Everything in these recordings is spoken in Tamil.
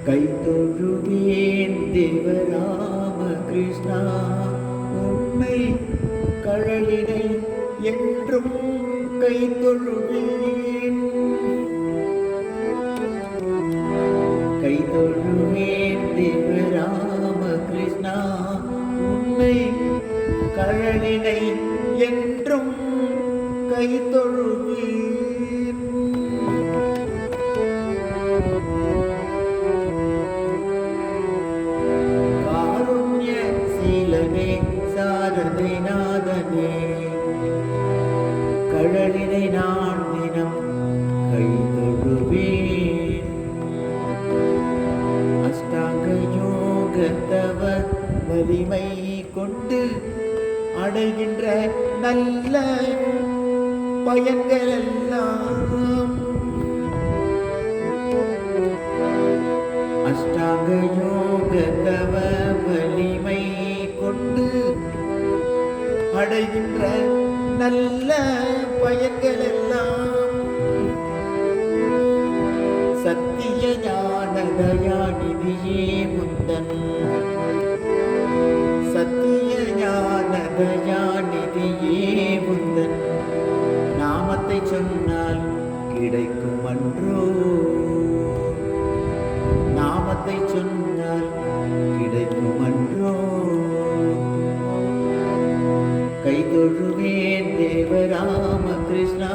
கைதொழுவேன் தேவராம கிருஷ்ணா உன்னை கழலினை என்றும் கைதொழுவேன். கைதொழுவேன் தேவராம கிருஷ்ணா உன்னை கழலினை என்றும் கைதொழுவேன். சாரதை நாதனே கழலினை நான் தினம் கைதொழுவேன். அஷ்டாங்க யோகத்தவ வலிமை கொண்டு அடைகின்ற நல்ல பயன்கள் எல்லாம் அஷ்டாங்க யோகத்தவ வலிமை கொண்டு அடைகின்ற நல்ல பயன்கள் எல்லாம் சத்திய ஞான தயாநிதியே முந்தன் சத்திய ஞான தயாநிதியே முந்தன் நாமத்தை சொன்னால் கிடைக்கும் அன்றோ நாமத்தை சொன்னால் கிடைக்கும் அன்றோ. கைதொழுவேன் தேவராம கிருஷ்ணா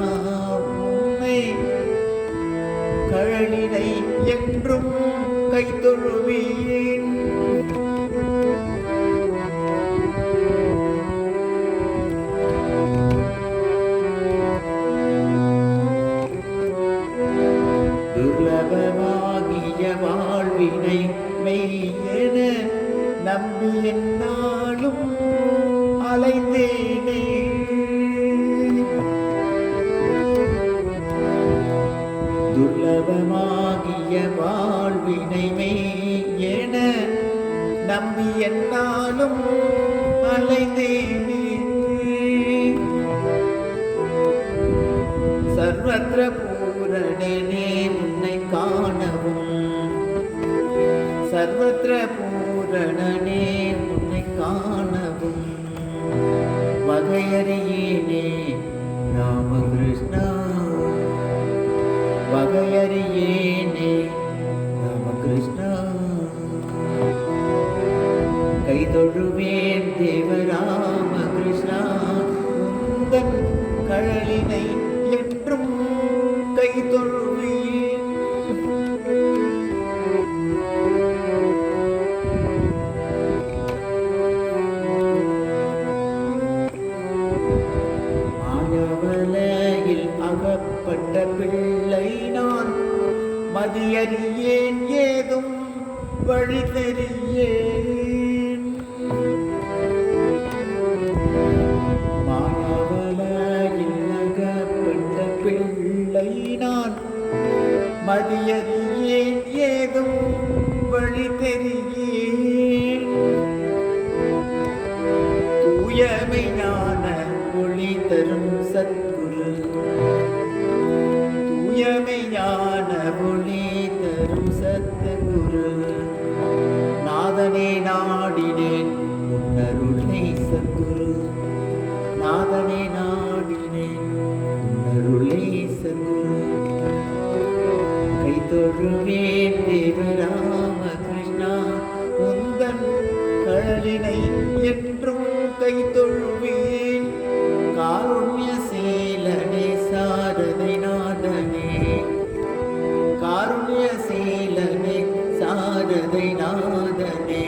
உன்னை கழலினை என்றும் கைதொழுவேன். துர்லபமாகிய வாழ்வினை மெய்யென நம்பி என்னாலும் அலைந்தேனே. துர்லபமாகிய வாழ்வினை மெய்யென நம்பி என்னாலும் அலைந்தேனே. சர்வத்ர பூரணனே உன்னை காணவும் சர்வத்ர பூரணனே உன்னை காணவும் வகையறியேனே ராமகிருஷ்ணா வகையறியேனே ராமகிருஷ்ணா. கைதொழுவேன் தேவராம கிருஷ்ணா உந்தன் கழலினை என்றும் கைதொழுவேன். மாயவலையில் அகப்பட்ட பிள்ளை நான் மதியறியேன் ஏதும் வழி தெரியேன். மாயவலையில் அகப்பட்ட பிள்ளை நான் மதியறியேன் ஏதும் வழி தெரியேன். தூயமை ஞான ஒளி தரும் சத்குரு தூயமை ஞான ஒளி தரும் சத்குரு நாதனே நாடினேன் உன்னருளை சத்குரு நாதனே நாடினேன் உன்னருளை சத்குரு. கைதொழுவேன் தேவராம கிருஷ்ணா உந்தன் கழலினை என்றும் கைதொழுவேன். காருண்யசீலனே சாரதை நாதனே காருண்யசீலனே சாரதை நாதனே